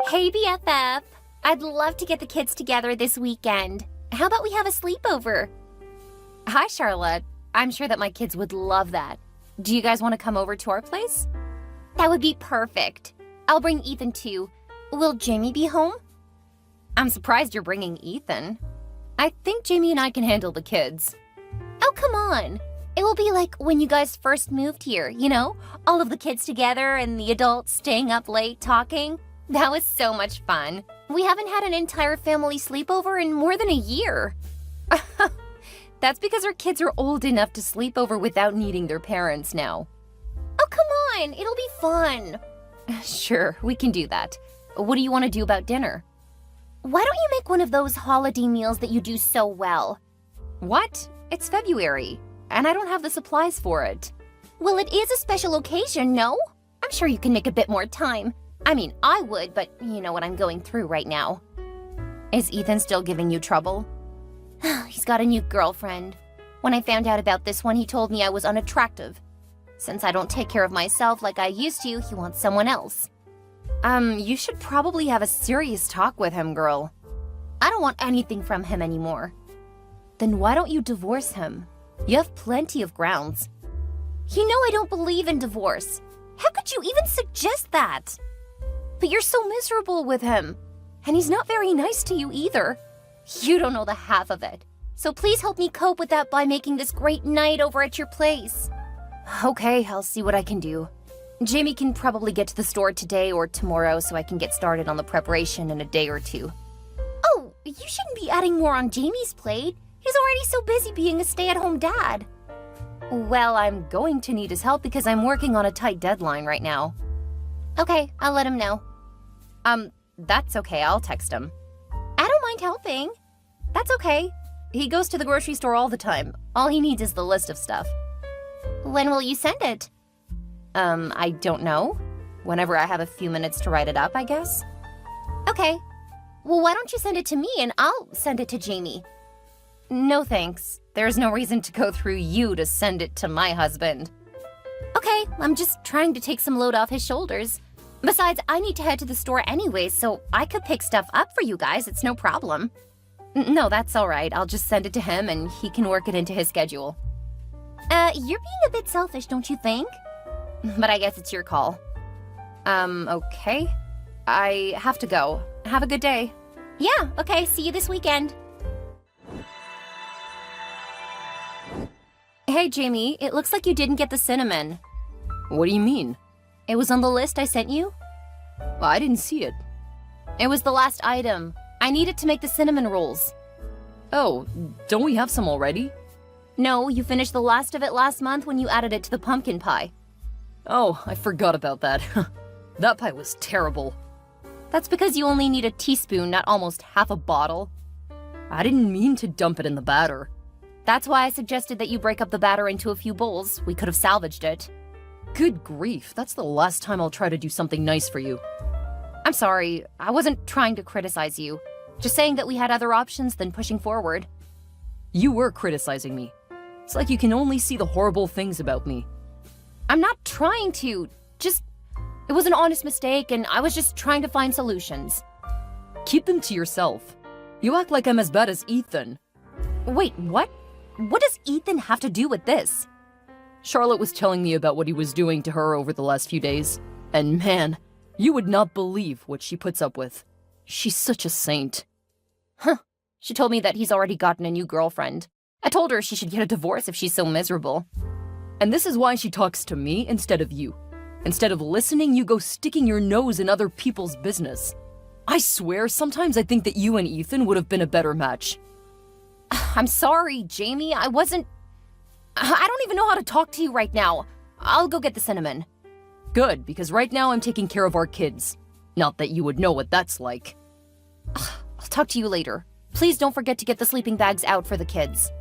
Hey, BFF. I'd love to get the kids together this weekend. How about we have a sleepover? Hi, Charlotte. I'm sure that my kids would love that. Do you guys want to come over to our place? That would be perfect. I'll bring Ethan too. Will Jamie be home? I'm surprised you're bringing Ethan. I think Jamie and I can handle the kids. Oh, come on. It will be like when you guys first moved here, you know? All of the kids together and the adults staying up late talking. That was so much fun. We haven't had an entire family sleepover in more than a year. That's because our kids are old enough to sleep over without needing their parents now. Oh, come on. It'll be fun. Sure, we can do that. What do you want to do about dinner? Why don't you make one of those holiday meals that you do so well? What? It's February, and I don't have the supplies for it. Well, it is a special occasion, no? I'm sure you can make a bit more time. I mean, I would, but you know what I'm going through right now. Is Ethan still giving you trouble? He's got a new girlfriend. When I found out about this one, he told me I was unattractive. Since I don't take care of myself like I used to, he wants someone else. You should probably have a serious talk with him, girl. I don't want anything from him anymore. Then why don't you divorce him? You have plenty of grounds. You know I don't believe in divorce. How could you even suggest that? But you're so miserable with him. And he's not very nice to you either. You don't know the half of it. So please help me cope with that by making this great night over at your place. Okay, I'll see what I can do. Jamie can probably get to the store today or tomorrow so I can get started on the preparation in a day or two. Oh, you shouldn't be adding more on Jamie's plate. He's already so busy being a stay-at-home dad. Well, I'm going to need his help because I'm working on a tight deadline right now. Okay, I'll let him know. That's okay, I'll text him. I don't mind helping. That's okay. He goes to the grocery store all the time. All he needs is the list of stuff. When will you send it? I don't know. Whenever I have a few minutes to write it up, I guess. Okay. Well, why don't you send it to me and I'll send it to Jamie? No thanks. There's no reason to go through you to send it to my husband. Okay, I'm just trying to take some load off his shoulders. Besides, I need to head to the store anyway, so I could pick stuff up for you guys. It's no problem. No, that's all right. I'll just send it to him and he can work it into his schedule. You're being a bit selfish, don't you think? But I guess it's your call. Okay. I have to go. Have a good day. Yeah, okay. See you this weekend. Hey, Jamie, it looks like you didn't get the cinnamon. What do you mean? It was on the list I sent you. I didn't see it. It was the last item. I need it to make the cinnamon rolls. Oh, don't we have some already? No, you finished the last of it last month when you added it to the pumpkin pie. Oh, I forgot about that. That pie was terrible. That's because you only need a teaspoon, not almost half a bottle. I didn't mean to dump it in the batter. That's why I suggested that you break up the batter into a few bowls. We could have salvaged it. Good grief, that's the last time I'll try to do something nice for you. I'm sorry, I wasn't trying to criticize you. Just saying that we had other options than pushing forward. You were criticizing me. It's like you can only see the horrible things about me. I'm not trying to. It was an honest mistake and I was just trying to find solutions. Keep them to yourself. You act like I'm as bad as Ethan. Wait, what? What does Ethan have to do with this? Charlotte was telling me about what he was doing to her over the last few days. And man, you would not believe what she puts up with. She's such a saint. Huh. She told me that he's already gotten a new girlfriend. I told her she should get a divorce if she's so miserable. And this is why she talks to me instead of you. Instead of listening, you go sticking your nose in other people's business. I swear, sometimes I think that you and Ethan would have been a better match. I'm sorry, Jamie. I don't even know how to talk to you right now. I'll go get the cinnamon. Good, because right now I'm taking care of our kids. Not that you would know what that's like. I'll talk to you later. Please don't forget to get the sleeping bags out for the kids.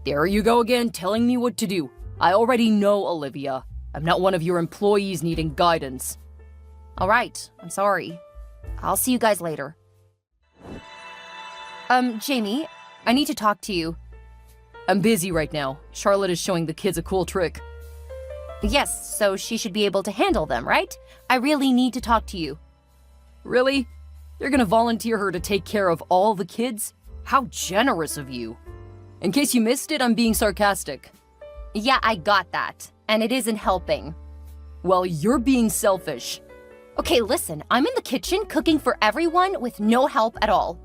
There you go again, telling me what to do. I already know, Olivia. I'm not one of your employees needing guidance. All right, I'm sorry. I'll see you guys later. Jamie, I need to talk to you. I'm busy right now. Charlotte is showing the kids a cool trick. Yes, so she should be able to handle them, right? I really need to talk to you. Really? You're gonna volunteer her to take care of all the kids? How generous of you. In case you missed it, I'm being sarcastic. Yeah, I got that. And it isn't helping. Well, you're being selfish. Okay, listen, I'm in the kitchen cooking for everyone with no help at all.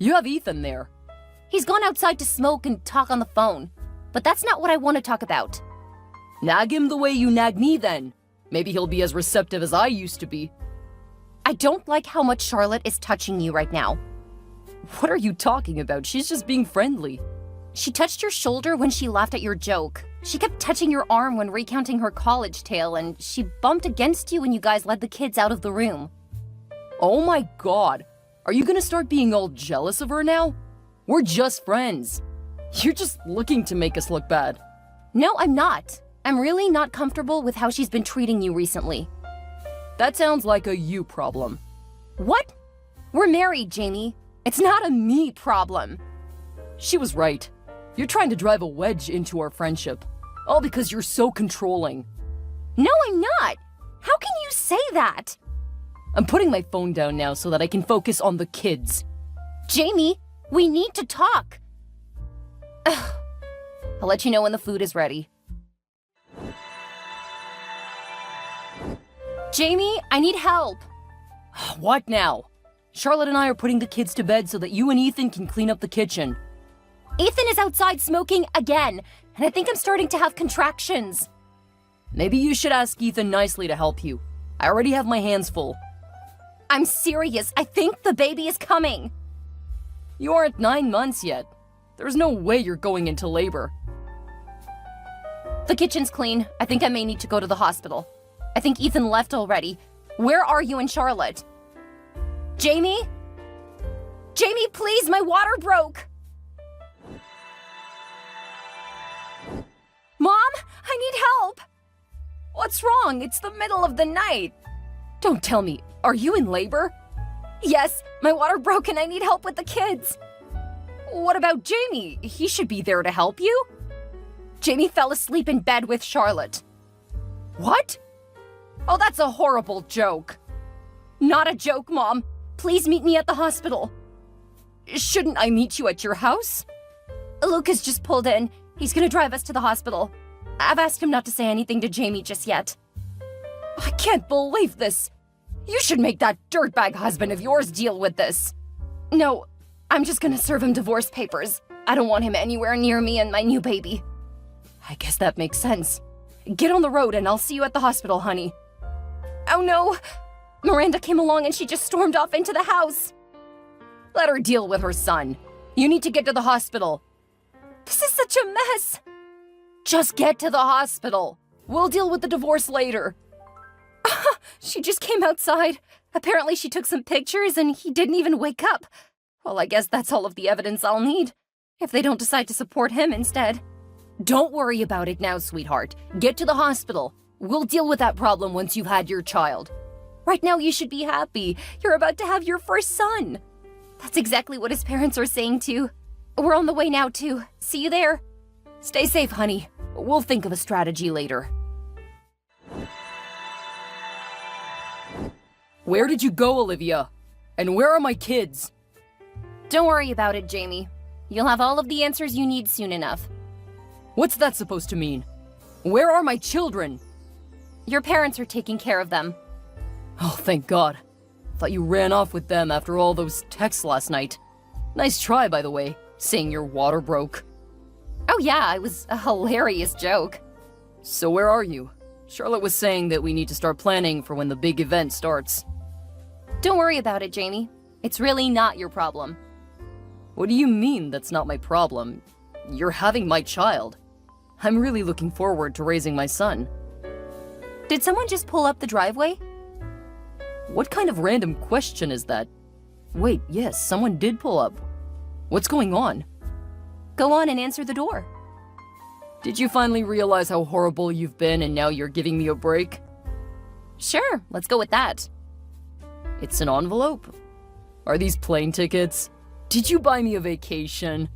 You have Ethan there. He's gone outside to smoke and talk on the phone. But that's not what I want to talk about. Nag him the way you nag me then. Maybe he'll be as receptive as I used to be. I don't like how much Charlotte is touching you right now. What are you talking about? She's just being friendly. She touched your shoulder when she laughed at your joke. She kept touching your arm when recounting her college tale, and she bumped against you when you guys led the kids out of the room. Oh my god. Are you gonna start being all jealous of her now? We're just friends. You're just looking to make us look bad. No, I'm not. I'm really not comfortable with how she's been treating you recently. That sounds like a you problem. What? We're married, Jamie. It's not a me problem. She was right. You're trying to drive a wedge into our friendship. All because you're so controlling. No, I'm not. How can you say that? I'm putting my phone down now so that I can focus on the kids. Jamie, we need to talk. Ugh. I'll let you know when the food is ready. Jamie, I need help. What now? Charlotte and I are putting the kids to bed so that you and Ethan can clean up the kitchen. Ethan is outside smoking again, and I think I'm starting to have contractions. Maybe you should ask Ethan nicely to help you. I already have my hands full. I'm serious. I think the baby is coming. You aren't 9 months yet. There's no way you're going into labor. The kitchen's clean. I think I may need to go to the hospital. I think Ethan left already. Where are you and Charlotte? Jamie? Jamie, please, my water broke. Mom, I need help. What's wrong? It's the middle of the night. Don't tell me, are you in labor? Yes, my water broke and I need help with the kids. What about Jamie? He should be there to help you. Jamie fell asleep in bed with Charlotte. What? Oh, that's a horrible joke. Not a joke, Mom. Please meet me at the hospital. Shouldn't I meet you at your house? Lucas just pulled in. He's gonna drive us to the hospital. I've asked him not to say anything to Jamie just yet. I can't believe this. You should make that dirtbag husband of yours deal with this. No, I'm just gonna serve him divorce papers. I don't want him anywhere near me and my new baby. I guess that makes sense. Get on the road and I'll see you at the hospital, honey. Oh no! Miranda came along and she just stormed off into the house. Let her deal with her son. You need to get to the hospital. This is such a mess. Just get to the hospital. We'll deal with the divorce later. She just came outside. Apparently she took some pictures and he didn't even wake up. Well, I guess that's all of the evidence I'll need, if they don't decide to support him instead. Don't worry about it now, sweetheart. Get to the hospital. We'll deal with that problem once you've had your child. Right now you should be happy. You're about to have your first son. That's exactly what his parents are saying too. We're on the way now too. See you there. Stay safe, honey. We'll think of a strategy later. Where did you go, Olivia? And where are my kids? Don't worry about it, Jamie. You'll have all of the answers you need soon enough. What's that supposed to mean? Where are my children? Your parents are taking care of them. Oh, thank God. Thought you ran off with them after all those texts last night. Nice try, by the way, saying your water broke. Oh yeah, it was a hilarious joke. So where are you? Charlotte was saying that we need to start planning for when the big event starts. Don't worry about it, Jamie. It's really not your problem. What do you mean that's not my problem? You're having my child. I'm really looking forward to raising my son. Did someone just pull up the driveway? What kind of random question is that? Wait, yes, someone did pull up. What's going on? Go on and answer the door. Did you finally realize how horrible you've been and now you're giving me a break? Sure, let's go with that. It's an envelope. Are these plane tickets? Did you buy me a vacation?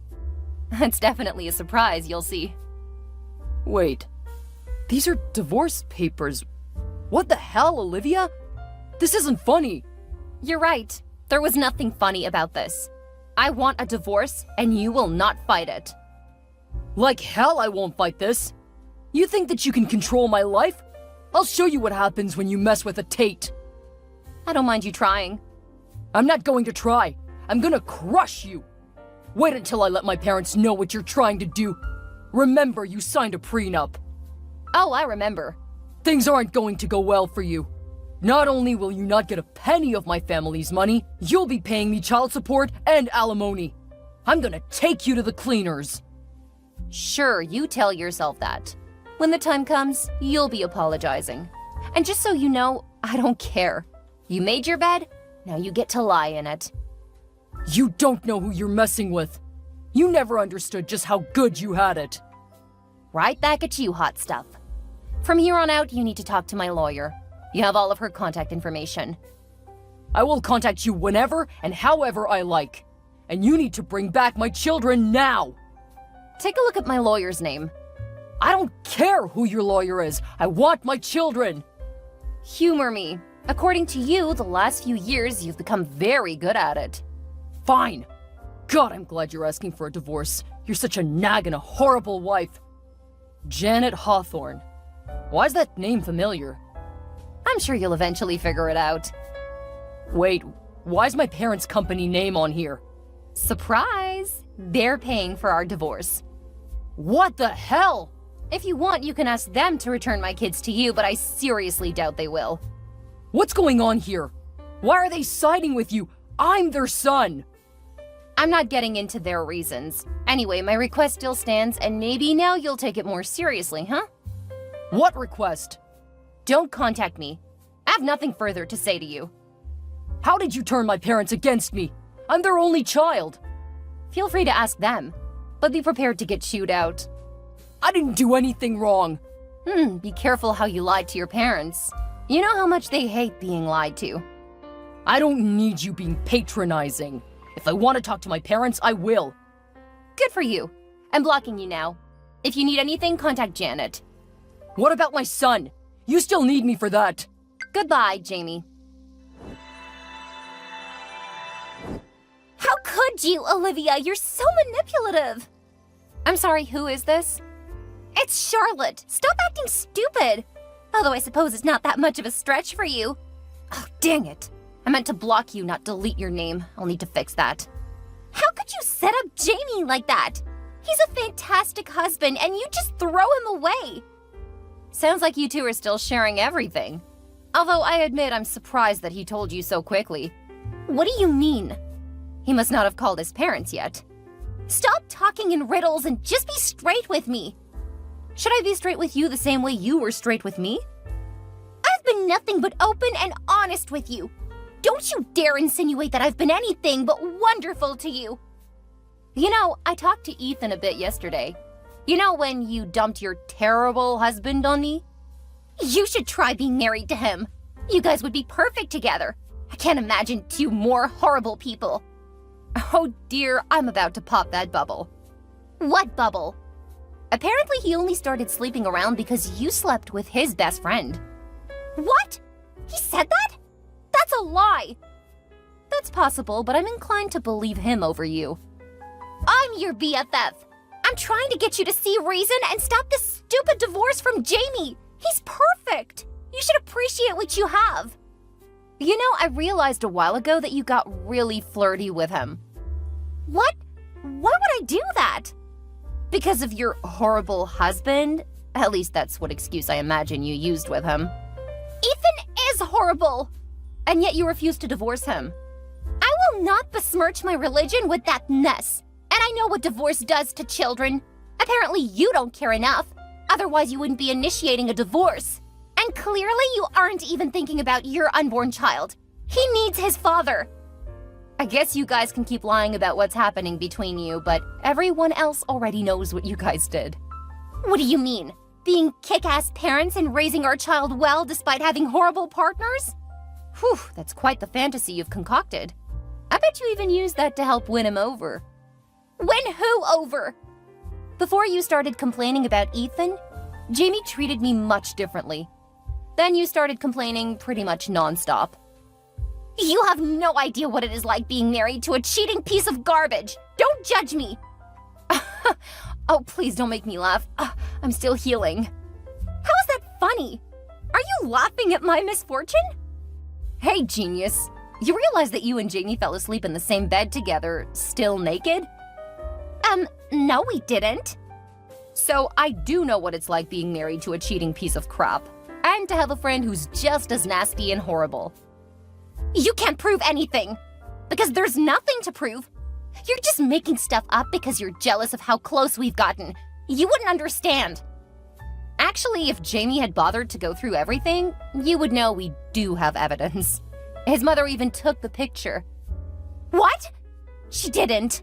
It's definitely a surprise, you'll see. Wait, these are divorce papers. What the hell, Olivia? This isn't funny. You're right. There was nothing funny about this. I want a divorce, and you will not fight it. Like hell I won't fight this. You think that you can control my life? I'll show you what happens when you mess with a Tate. I don't mind you trying. I'm not going to try. I'm gonna crush you. Wait until I let my parents know what you're trying to do. Remember, you signed a prenup. Oh, I remember. Things aren't going to go well for you. Not only will you not get a penny of my family's money, you'll be paying me child support and alimony. I'm gonna take you to the cleaners. Sure, you tell yourself that. When the time comes, you'll be apologizing. And just so you know, I don't care. You made your bed, now you get to lie in it. You don't know who you're messing with. You never understood just how good you had it. Right back at you, hot stuff. From here on out, you need to talk to my lawyer. You have all of her contact information. I will contact you whenever and however I like. And you need to bring back my children now. Take a look at my lawyer's name. I don't care who your lawyer is. I want my children. Humor me. According to you, the last few years, you've become very good at it. Fine. God, I'm glad you're asking for a divorce. You're such a nag and a horrible wife. Janet Hawthorne. Why's that name familiar? I'm sure you'll eventually figure it out. Wait, why's my parents' company name on here? Surprise! They're paying for our divorce. What the hell? If you want, you can ask them to return my kids to you, but I seriously doubt they will. What's going on here? Why are they siding with you? I'm their son. I'm not getting into their reasons. Anyway, my request still stands, and maybe now you'll take it more seriously, huh? What request? Don't contact me. I have nothing further to say to you. How did you turn my parents against me? I'm their only child. Feel free to ask them, but be prepared to get chewed out. I didn't do anything wrong. Be careful how you lied to your parents. You know how much they hate being lied to. I don't need you being patronizing. If I want to talk to my parents, I will. Good for you. I'm blocking you now. If you need anything, contact Janet. What about my son? You still need me for that. Goodbye, Jamie. How could you, Olivia? You're so manipulative. I'm sorry, who is this? It's Charlotte. Stop acting stupid. Although I suppose it's not that much of a stretch for you. Oh, dang it. I meant to block you, not delete your name. I'll need to fix that. How could you set up Jamie like that? He's a fantastic husband, and you just throw him away. Sounds like you two are still sharing everything. Although I admit I'm surprised that he told you so quickly. What do you mean? He must not have called his parents yet. Stop talking in riddles and just be straight with me. Should I be straight with you the same way you were straight with me? I've been nothing but open and honest with you. Don't you dare insinuate that I've been anything but wonderful to you. You know, I talked to Ethan a bit yesterday. You know when you dumped your terrible husband on me? You should try being married to him. You guys would be perfect together. I can't imagine two more horrible people. Oh dear, I'm about to pop that bubble. What bubble? Apparently he only started sleeping around because you slept with his best friend. What? He said that? That's a lie. That's possible, but I'm inclined to believe him over you. I'm your BFF. I'm trying to get you to see reason and stop this stupid divorce from Jamie. He's perfect. You should appreciate what you have. You know, I realized a while ago that you got really flirty with him. What? Why would I do that? Because of your horrible husband? At least that's what excuse I imagine you used with him. Ethan is horrible! And yet you refuse to divorce him. I will not besmirch my religion with that mess. And I know what divorce does to children. Apparently you don't care enough. Otherwise you wouldn't be initiating a divorce. And clearly you aren't even thinking about your unborn child. He needs his father. I guess you guys can keep lying about what's happening between you, but everyone else already knows what you guys did. What do you mean? Being kick-ass parents and raising our child well despite having horrible partners? Whew, that's quite the fantasy you've concocted. I bet you even used that to help win him over. Win who over? Before you started complaining about Ethan, Jamie treated me much differently. Then you started complaining pretty much nonstop. You have no idea what it is like being married to a cheating piece of garbage. Don't judge me. Oh, please don't make me laugh. I'm still healing. How is that funny? Are you laughing at my misfortune? Hey, genius. You realize that you and Jamie fell asleep in the same bed together, still naked? No, we didn't. So I do know what it's like being married to a cheating piece of crap, and to have a friend who's just as nasty and horrible. You can't prove anything, because there's nothing to prove. You're just making stuff up because you're jealous of how close we've gotten. You wouldn't understand. Actually, if Jamie had bothered to go through everything, you would know we do have evidence. His mother even took the picture. What? She didn't.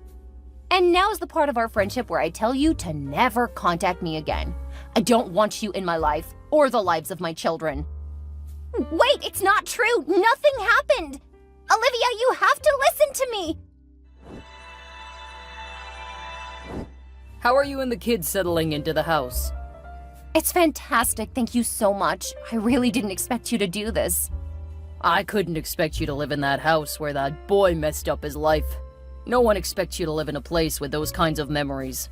And now's the part of our friendship where I tell you to never contact me again. I don't want you in my life, or the lives of my children. Wait, it's not true! Nothing happened! Olivia, you have to listen to me! How are you and the kids settling into the house? It's fantastic, thank you so much. I really didn't expect you to do this. I couldn't expect you to live in that house where that boy messed up his life. No one expects you to live in a place with those kinds of memories.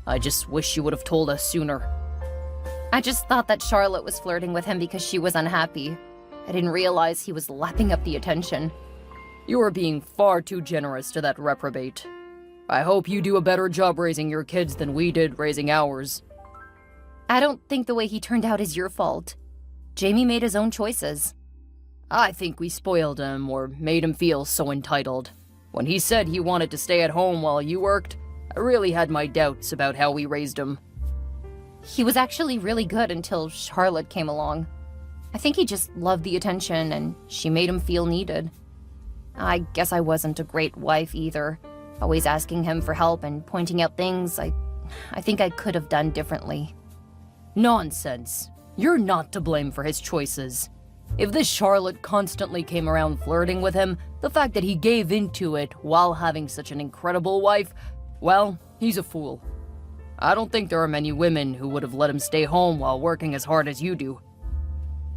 I just wish you would have told us sooner. I just thought that Charlotte was flirting with him because she was unhappy. I didn't realize he was lapping up the attention. You are being far too generous to that reprobate. I hope you do a better job raising your kids than we did raising ours. I don't think the way he turned out is your fault. Jamie made his own choices. I think we spoiled him or made him feel so entitled. When he said he wanted to stay at home while you worked, I really had my doubts about how we raised him. He was actually really good until Charlotte came along. I think he just loved the attention and she made him feel needed. I guess I wasn't a great wife either, always asking him for help and pointing out things I think I could have done differently. Nonsense. You're not to blame for his choices. If this Charlotte constantly came around flirting with him, the fact that he gave into it while having such an incredible wife, well, he's a fool. I don't think there are many women who would have let him stay home while working as hard as you do.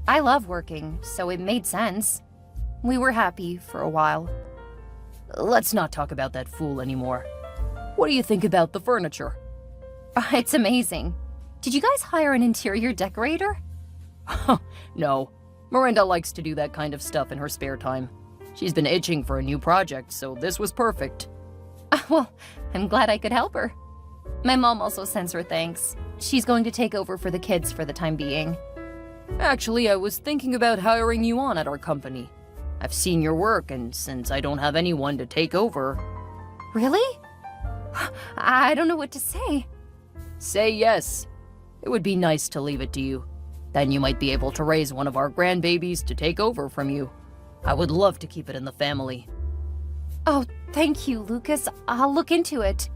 I love working, so it made sense. We were happy for a while. Let's not talk about that fool anymore. What do you think about the furniture? It's amazing. Did you guys hire an interior decorator? No. Miranda likes to do that kind of stuff in her spare time. She's been itching for a new project, so this was perfect. Well, I'm glad I could help her. My mom also sends her thanks. She's going to take over for the kids for the time being. Actually, I was thinking about hiring you on at our company. I've seen your work, and since I don't have anyone to take over... Really? I don't know what to say. Say yes. It would be nice to leave it to you. Then you might be able to raise one of our grandbabies to take over from you. I would love to keep it in the family. Oh, thank you, Lucas. I'll look into it.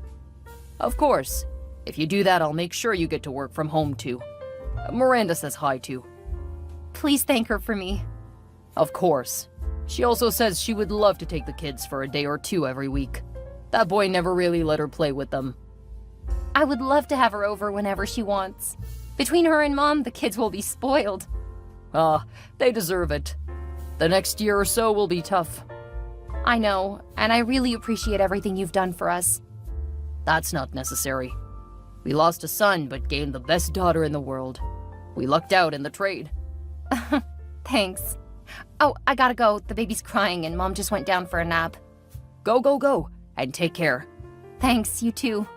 Of course. If you do that, I'll make sure you get to work from home, too. Miranda says hi, too. Please thank her for me. Of course. She also says she would love to take the kids for a day or two every week. That boy never really let her play with them. I would love to have her over whenever she wants. Between her and Mom, the kids will be spoiled. They deserve it. The next year or so will be tough. I know, and I really appreciate everything you've done for us. That's not necessary. We lost a son, but gained the best daughter in the world. We lucked out in the trade. Thanks. Oh, I gotta go. The baby's crying and Mom just went down for a nap. Go, go, go, and take care. Thanks, you too.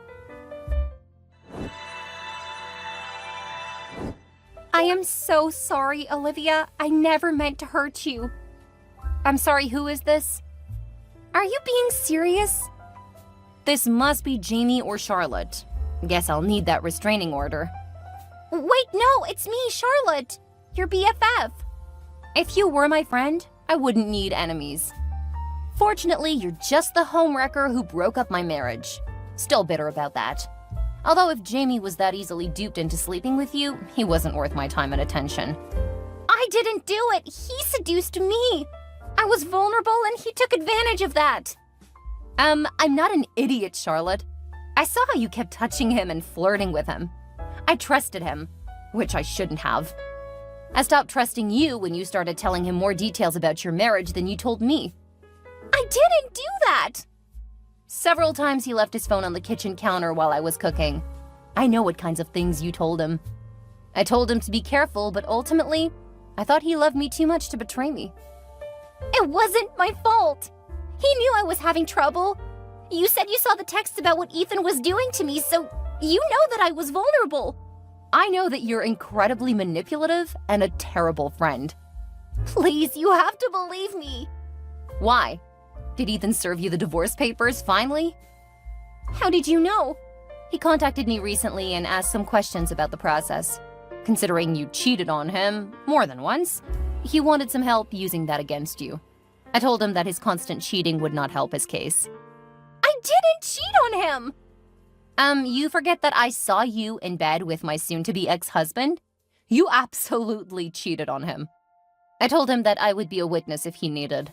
I am so sorry, Olivia. I never meant to hurt you. I'm sorry, who is this? Are you being serious? This must be Jamie or Charlotte. Guess I'll need that restraining order. Wait, no, it's me, Charlotte. Your BFF. If you were my friend, I wouldn't need enemies. Fortunately, you're just the homewrecker who broke up my marriage. Still bitter about that. Although if Jamie was that easily duped into sleeping with you, he wasn't worth my time and attention. I didn't do it! He seduced me! I was vulnerable and he took advantage of that! I'm not an idiot, Charlotte. I saw how you kept touching him and flirting with him. I trusted him, which I shouldn't have. I stopped trusting you when you started telling him more details about your marriage than you told me. I didn't do that! Several times he left his phone on the kitchen counter while I was cooking. I know what kinds of things you told him. I told him to be careful, but ultimately, I thought he loved me too much to betray me. It wasn't my fault. He knew I was having trouble. You said you saw the text about what Ethan was doing to me, so you know that I was vulnerable. I know that you're incredibly manipulative and a terrible friend. Please, you have to believe me. Why? Did Ethan serve you the divorce papers finally? How did you know? He contacted me recently and asked some questions about the process. Considering you cheated on him more than once, he wanted some help using that against you. I told him that his constant cheating would not help his case. I didn't cheat on him! You forget that I saw you in bed with my soon-to-be ex-husband? You absolutely cheated on him. I told him that I would be a witness if he needed.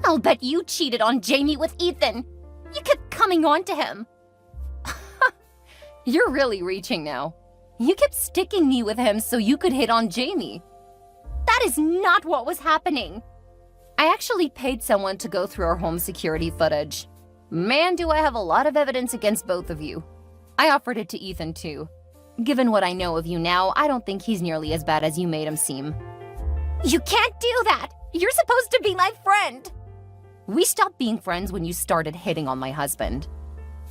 I'll bet you cheated on Jamie with Ethan. You kept coming on to him. You're really reaching now. You kept sticking me with him so you could hit on Jamie. That is not what was happening. I actually paid someone to go through our home security footage. Man, do I have a lot of evidence against both of you. I offered it to Ethan too. Given what I know of you now, I don't think he's nearly as bad as you made him seem. You can't do that! You're supposed to be my friend! We stopped being friends when you started hitting on my husband.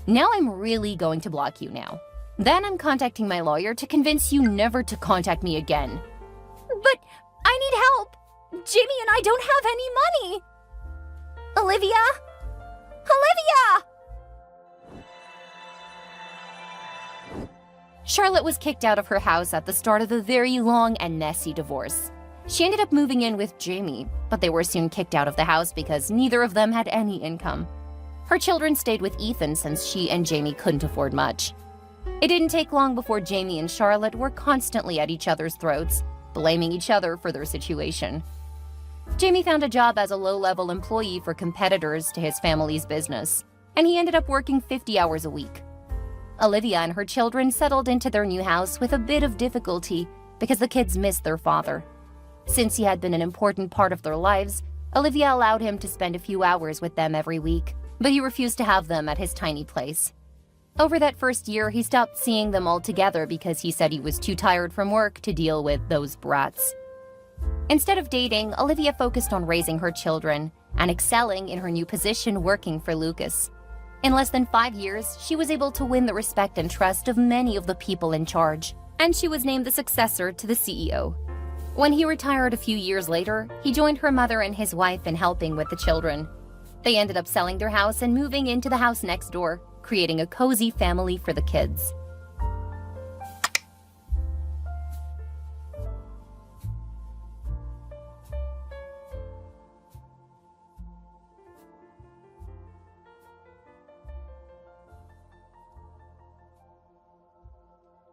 Now I'm really going to block you now. Then I'm contacting my lawyer to convince you never to contact me again. But I need help! Jimmy and I don't have any money! Olivia? Olivia! Charlotte was kicked out of her house at the start of a very long and messy divorce. She ended up moving in with Jamie, but they were soon kicked out of the house because neither of them had any income. Her children stayed with Ethan since she and Jamie couldn't afford much. It didn't take long before Jamie and Charlotte were constantly at each other's throats, blaming each other for their situation. Jamie found a job as a low-level employee for competitors to his family's business, and he ended up working 50 hours a week. Olivia and her children settled into their new house with a bit of difficulty because the kids missed their father. Since he had been an important part of their lives, Olivia allowed him to spend a few hours with them every week, but he refused to have them at his tiny place. Over that first year, he stopped seeing them all together because he said he was too tired from work to deal with those brats. Instead of dating, Olivia focused on raising her children and excelling in her new position working for Lucas. In less than 5 years, she was able to win the respect and trust of many of the people in charge, and she was named the successor to the CEO. When he retired a few years later, he joined her mother and his wife in helping with the children. They ended up selling their house and moving into the house next door, creating a cozy family for the kids.